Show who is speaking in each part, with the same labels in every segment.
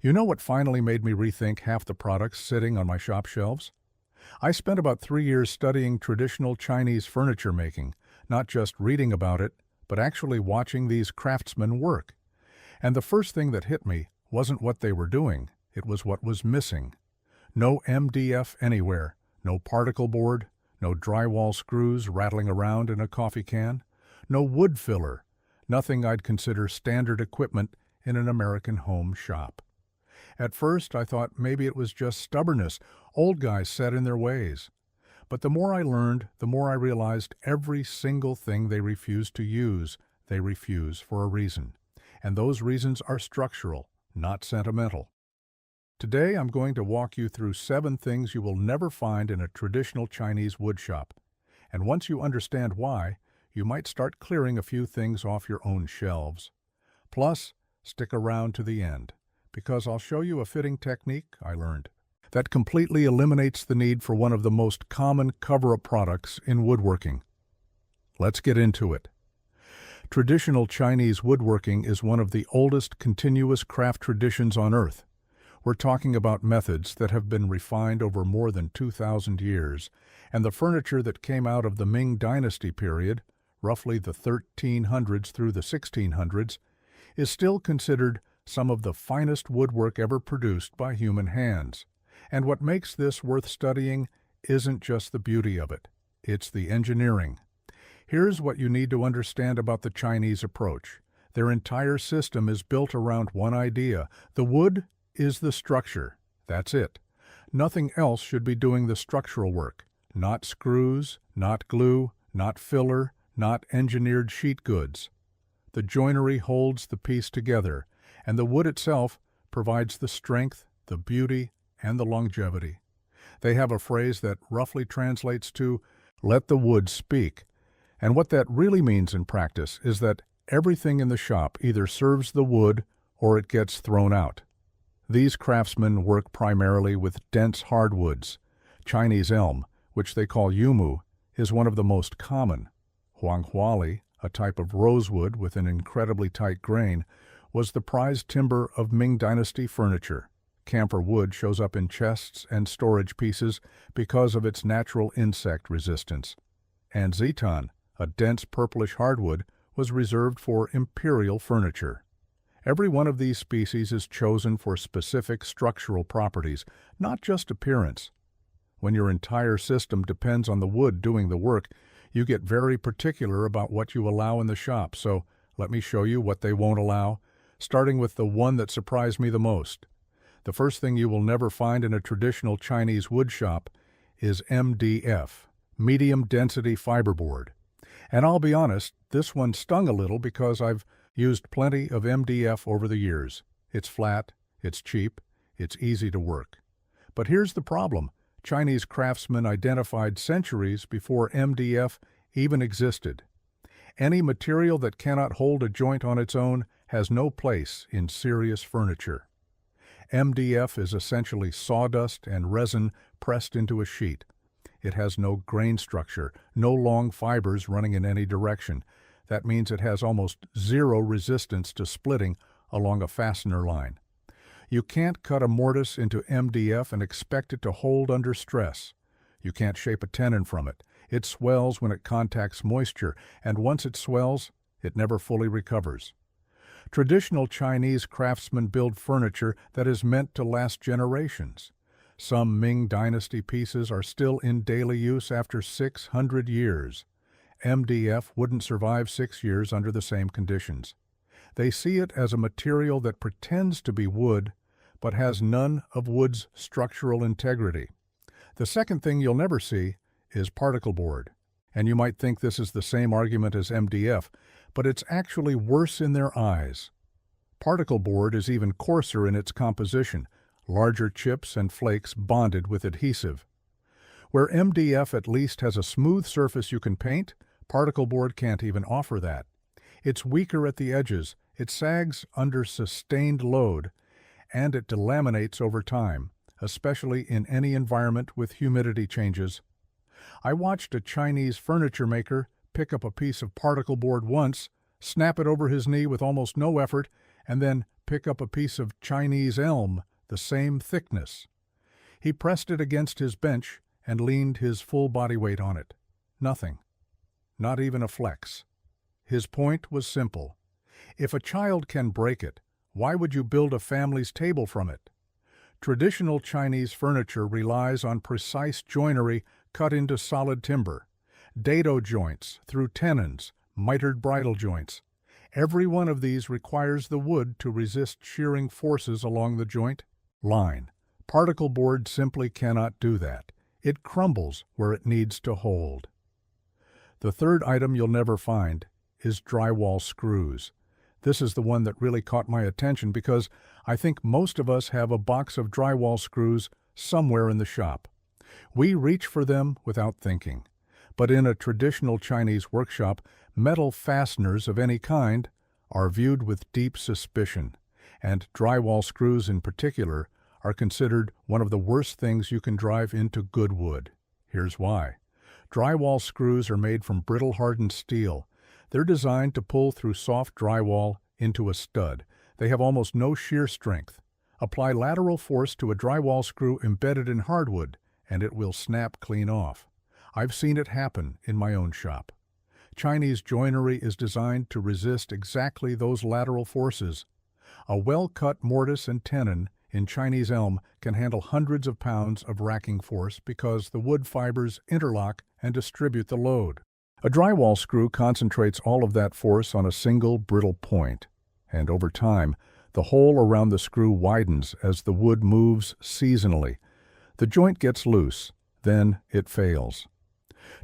Speaker 1: You know what finally made me rethink half the products sitting on my shop shelves? I spent about 3 years studying traditional Chinese furniture making, not just reading about it, but actually watching these craftsmen work. And the first thing that hit me wasn't what they were doing, it was what was missing. No MDF anywhere, no particle board, no drywall screws rattling around in a coffee can, no wood filler, nothing I'd consider standard equipment in an American home shop. At first, I thought maybe it was just stubbornness, old guys set in their ways. But the more I learned, the more I realized every single thing they refuse to use, they refuse for a reason. And those reasons are structural, not sentimental. Today, I'm going to walk you through 7 things you will never find in a traditional Chinese woodshop. And once you understand why, you might start clearing a few things off your own shelves. Plus, stick around to the end, because I'll show you a fitting technique I learned that completely eliminates the need for one of the most common cover-up products in woodworking. Let's get into it. Traditional Chinese woodworking is one of the oldest continuous craft traditions on Earth. We're talking about methods that have been refined over more than 2,000 years, and the furniture that came out of the Ming Dynasty period, roughly the 1300s through the 1600s, is still considered some of the finest woodwork ever produced by human hands. And what makes this worth studying isn't just the beauty of it, it's the engineering. Here's what you need to understand about the Chinese approach. Their entire system is built around one idea. The wood is the structure. That's it. Nothing else should be doing the structural work. Not screws, not glue, not filler, not engineered sheet goods. The joinery holds the piece together, and the wood itself provides the strength, the beauty, and the longevity. They have a phrase that roughly translates to, "Let the wood speak." And what that really means in practice is that everything in the shop either serves the wood or it gets thrown out. These craftsmen work primarily with dense hardwoods. Chinese elm, which they call yumu, is one of the most common. Huanghuali, a type of rosewood with an incredibly tight grain, was the prized timber of Ming Dynasty furniture. Camphor wood shows up in chests and storage pieces because of its natural insect resistance. And zeton, a dense purplish hardwood, was reserved for imperial furniture. Every one of these species is chosen for specific structural properties, not just appearance. When your entire system depends on the wood doing the work, you get very particular about what you allow in the shop, so let me show you what they won't allow, starting with the one that surprised me the most. The first thing you will never find in a traditional Chinese wood shop is MDF, medium density fiberboard. And I'll be honest, this one stung a little because I've used plenty of MDF over the years. It's flat, it's cheap, it's easy to work. But here's the problem. Chinese craftsmen identified centuries before MDF even existed. Any material that cannot hold a joint on its own has no place in serious furniture. MDF is essentially sawdust and resin pressed into a sheet. It has no grain structure, no long fibers running in any direction. That means it has almost zero resistance to splitting along a fastener line. You can't cut a mortise into MDF and expect it to hold under stress. You can't shape a tenon from it. It swells when it contacts moisture, and once it swells, it never fully recovers. Traditional Chinese craftsmen build furniture that is meant to last generations. Some Ming Dynasty pieces are still in daily use after 600 years. MDF wouldn't survive 6 years under the same conditions. They see it as a material that pretends to be wood, but has none of wood's structural integrity. The second thing you'll never see is particle board. And you might think this is the same argument as MDF, but it's actually worse in their eyes. Particle board is even coarser in its composition, larger chips and flakes bonded with adhesive. Where MDF at least has a smooth surface you can paint, particle board can't even offer that. It's weaker at the edges, it sags under sustained load, and it delaminates over time, especially in any environment with humidity changes. I watched a Chinese furniture maker pick up a piece of particle board once, snap it over his knee with almost no effort, and then pick up a piece of Chinese elm the same thickness. He pressed it against his bench and leaned his full body weight on it. Nothing. Not even a flex. His point was simple. If a child can break it, why would you build a family's table from it? Traditional Chinese furniture relies on precise joinery cut into solid timber, dado joints through tenons, mitered bridle joints. Every one of these requires the wood to resist shearing forces along the joint line. Particle board simply cannot do that. It crumbles where it needs to hold. The third item you'll never find is drywall screws. This is the one that really caught my attention because I think most of us have a box of drywall screws somewhere in the shop. We reach for them without thinking. But in a traditional Chinese workshop, metal fasteners of any kind are viewed with deep suspicion, and drywall screws in particular are considered one of the worst things you can drive into good wood. Here's why. Drywall screws are made from brittle hardened steel. They're designed to pull through soft drywall into a stud. They have almost no shear strength. Apply lateral force to a drywall screw embedded in hardwood, and it will snap clean off. I've seen it happen in my own shop. Chinese joinery is designed to resist exactly those lateral forces. A well-cut mortise and tenon in Chinese elm can handle hundreds of pounds of racking force because the wood fibers interlock and distribute the load. A drywall screw concentrates all of that force on a single brittle point, and over time, the hole around the screw widens as the wood moves seasonally. The joint gets loose, then it fails.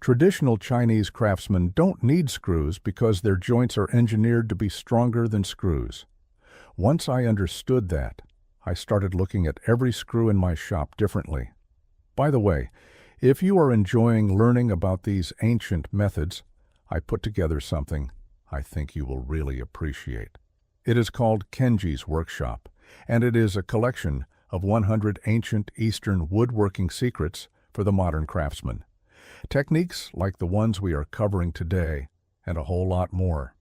Speaker 1: Traditional Chinese craftsmen don't need screws because their joints are engineered to be stronger than screws. Once I understood that, I started looking at every screw in my shop differently. By the way, if you are enjoying learning about these ancient methods, I put together something I think you will really appreciate. It is called Kenji's Workshop, and it is a collection of 100 ancient Eastern woodworking secrets for the modern craftsman. Techniques like the ones we are covering today, and a whole lot more.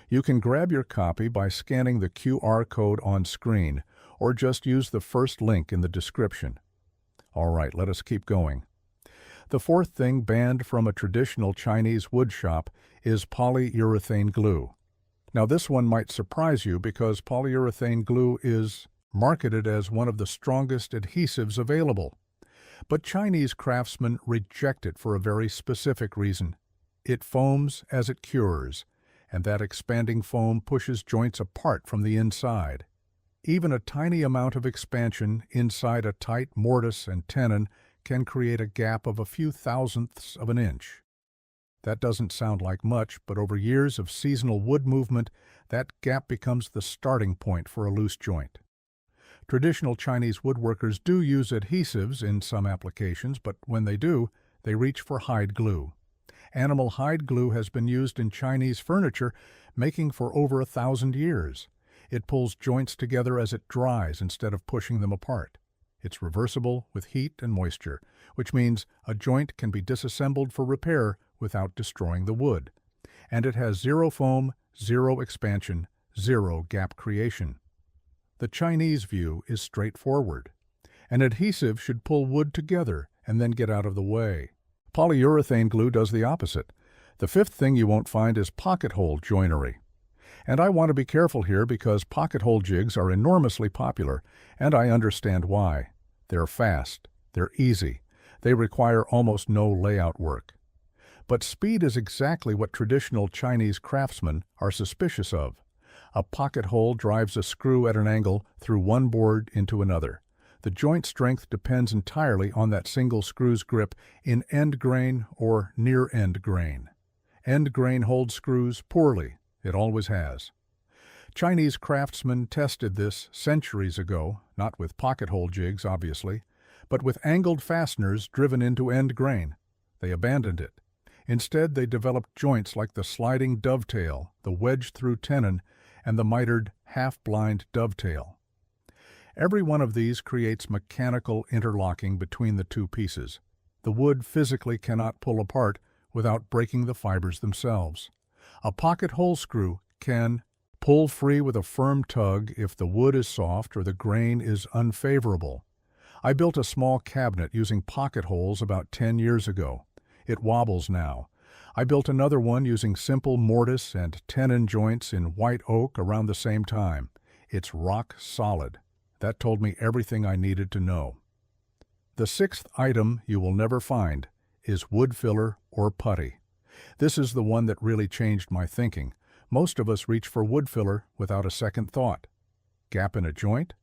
Speaker 1: You can grab your copy by scanning the QR code on screen, or just use the first link in the description. All right, let us keep going. The fourth thing banned from a traditional Chinese wood shop is polyurethane glue. Now this one might surprise you because polyurethane glue is marketed as one of the strongest adhesives available. But Chinese craftsmen reject it for a very specific reason. It foams as it cures, and that expanding foam pushes joints apart from the inside. Even a tiny amount of expansion inside a tight mortise and tenon can create a gap of a few thousandths of an inch. That doesn't sound like much, but over years of seasonal wood movement, that gap becomes the starting point for a loose joint. Traditional Chinese woodworkers do use adhesives in some applications, but when they do, they reach for hide glue. Animal hide glue has been used in Chinese furniture, making for over 1,000 years. It pulls joints together as it dries instead of pushing them apart. It's reversible with heat and moisture, which means a joint can be disassembled for repair without destroying the wood. And it has zero foam, zero expansion, zero gap creation. The Chinese view is straightforward. An adhesive should pull wood together and then get out of the way. Polyurethane glue does the opposite. The fifth thing you won't find is pocket hole joinery. And I want to be careful here because pocket hole jigs are enormously popular, and I understand why. They're fast, they're easy, they require almost no layout work. But speed is exactly what traditional Chinese craftsmen are suspicious of. A pocket hole drives a screw at an angle through one board into another. The joint strength depends entirely on that single screw's grip in end grain or near end grain. End grain holds screws poorly. It always has. Chinese craftsmen tested this centuries ago, not with pocket hole jigs, obviously, but with angled fasteners driven into end grain. They abandoned it. Instead, they developed joints like the sliding dovetail, the wedge-through tenon, and the mitered half-blind dovetail. Every one of these creates mechanical interlocking between the two pieces. The wood physically cannot pull apart without breaking the fibers themselves. A pocket hole screw can Pull free with a firm tug if the wood is soft or the grain is unfavorable. I built a small cabinet using pocket holes about 10 years ago. It wobbles now. I built another one using simple mortise and tenon joints in white oak around the same time. It's rock solid. That told me everything I needed to know. The sixth item you will never find is wood filler or putty. This is the one that really changed my thinking. Most of us reach for wood filler without a second thought. Gap in a joint?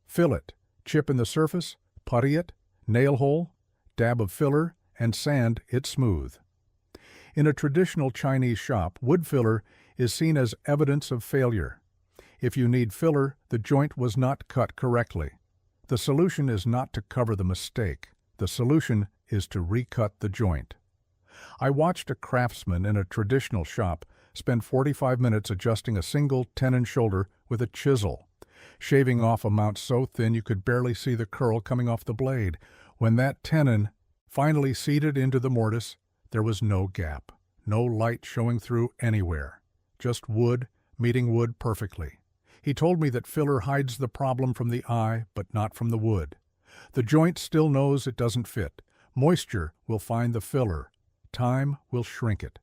Speaker 1: Fill it. Chip in the surface? Putty it? Nail hole? Dab of filler and sand it smooth. In a traditional Chinese shop, wood filler is seen as evidence of failure. If you need filler, the joint was not cut correctly. The solution is not to cover the mistake. The solution is to recut the joint. I watched a craftsman in a traditional shop spend 45 minutes adjusting a single tenon shoulder with a chisel, shaving off a mount so thin you could barely see the curl coming off the blade. When that tenon finally seated into the mortise, there was no gap, no light showing through anywhere, just wood meeting wood perfectly. He told me that filler hides the problem from the eye, but not from the wood. The joint still knows it doesn't fit. Moisture will find the filler. Time will shrink it.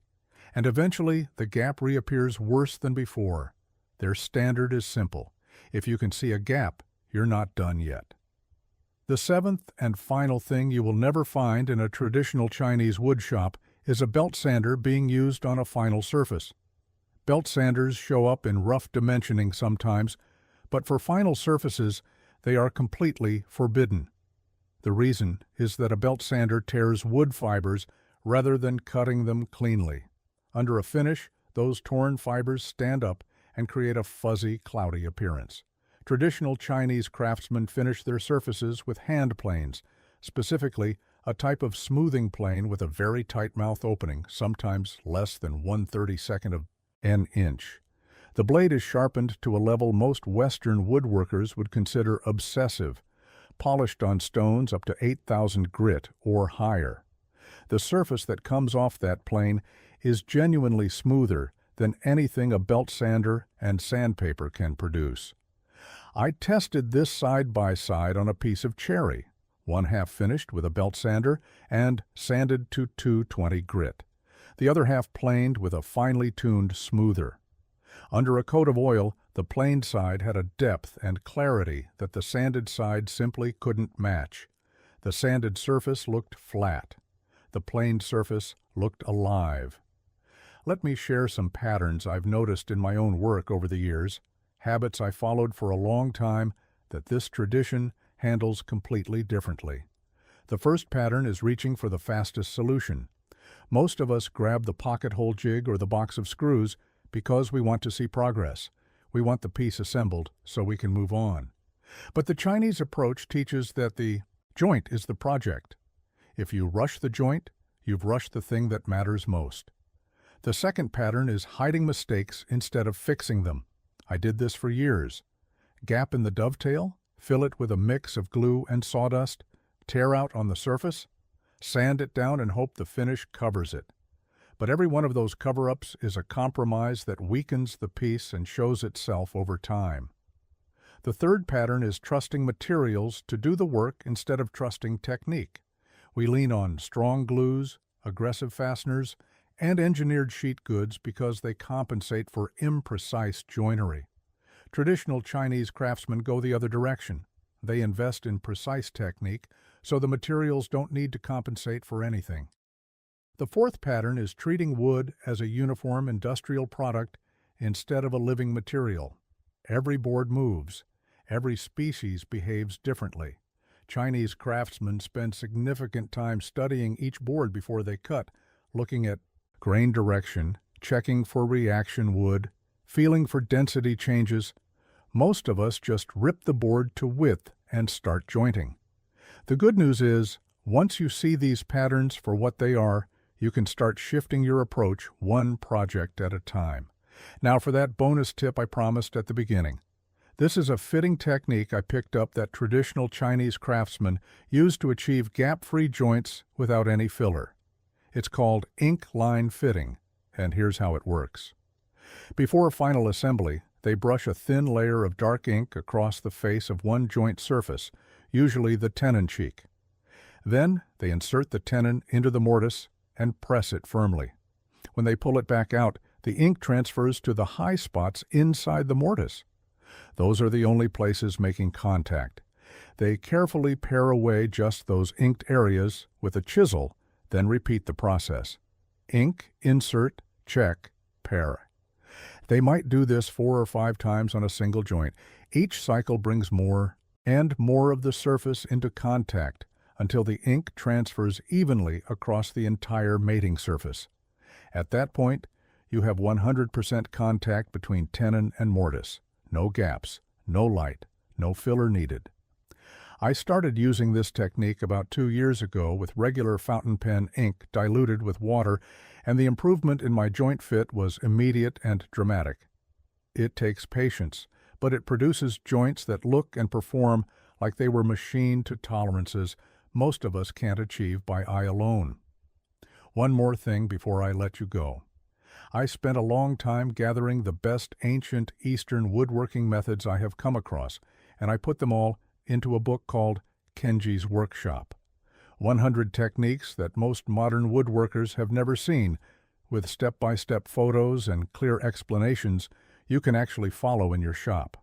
Speaker 1: And eventually, the gap reappears worse than before. Their standard is simple. If you can see a gap, you're not done yet. The seventh and final thing you will never find in a traditional Chinese wood shop is a belt sander being used on a final surface. Belt sanders show up in rough dimensioning sometimes, but for final surfaces, they are completely forbidden. The reason is that a belt sander tears wood fibers rather than cutting them cleanly. Under a finish, those torn fibers stand up and create a fuzzy, cloudy appearance. Traditional Chinese craftsmen finish their surfaces with hand planes, specifically a type of smoothing plane with a very tight mouth opening, sometimes less than 1/32 of an inch. The blade is sharpened to a level most Western woodworkers would consider obsessive, polished on stones up to 8,000 grit or higher. The surface that comes off that plane is genuinely smoother than anything a belt sander and sandpaper can produce. I tested this side by side on a piece of cherry, one half finished with a belt sander and sanded to 220 grit. The other half planed with a finely tuned smoother. Under a coat of oil, the planed side had a depth and clarity that the sanded side simply couldn't match. The sanded surface looked flat. The planed surface looked alive. Let me share some patterns I've noticed in my own work over the years, habits I followed for a long time that this tradition handles completely differently. The first pattern is reaching for the fastest solution. Most of us grab the pocket hole jig or the box of screws because we want to see progress. We want the piece assembled so we can move on. But the Chinese approach teaches that the joint is the project. If you rush the joint, you've rushed the thing that matters most. The second pattern is hiding mistakes instead of fixing them. I did this for years. Gap in the dovetail, fill it with a mix of glue and sawdust, tear out on the surface, sand it down and hope the finish covers it. But every one of those cover-ups is a compromise that weakens the piece and shows itself over time. The third pattern is trusting materials to do the work instead of trusting technique. We lean on strong glues, aggressive fasteners, and engineered sheet goods because they compensate for imprecise joinery. Traditional Chinese craftsmen go the other direction. They invest in precise technique, so the materials don't need to compensate for anything. The fourth pattern is treating wood as a uniform industrial product instead of a living material. Every board moves. Every species behaves differently. Chinese craftsmen spend significant time studying each board before they cut, looking at grain direction, checking for reaction wood, feeling for density changes. Most of us just rip the board to width and start jointing. The good news is, once you see these patterns for what they are, you can start shifting your approach one project at a time. Now for that bonus tip I promised at the beginning. This is a fitting technique I picked up that traditional Chinese craftsmen used to achieve gap-free joints without any filler. It's called ink line fitting, and here's how it works. Before final assembly, They brush a thin layer of dark ink across the face of one joint surface, usually the tenon cheek. Then they insert the tenon into the mortise and press it firmly. When they pull it back out, the ink transfers to the high spots inside the mortise. Those are the only places making contact. They carefully pare away just those inked areas with a chisel, then repeat the process. Ink, insert, check, pare. They might do this 4 or 5 times on a single joint. Each cycle brings more and more of the surface into contact until the ink transfers evenly across the entire mating surface. At that point, you have 100% contact between tenon and mortise. No gaps, no light, no filler needed. I started using this technique about 2 years ago with regular fountain pen ink diluted with water, and the improvement in my joint fit was immediate and dramatic. It takes patience, but it produces joints that look and perform like they were machined to tolerances most of us can't achieve by eye alone. One more thing before I let you go. I spent a long time gathering the best ancient Eastern woodworking methods I have come across, and I put them all into a book called Kenji's Workshop. 100 techniques that most modern woodworkers have never seen, with step-by-step photos and clear explanations you can actually follow in your shop.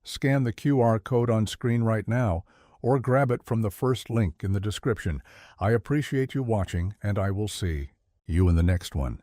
Speaker 1: Scan the QR code on screen right now, or grab it from the first link in the description. I appreciate you watching, and I will see you in the next one.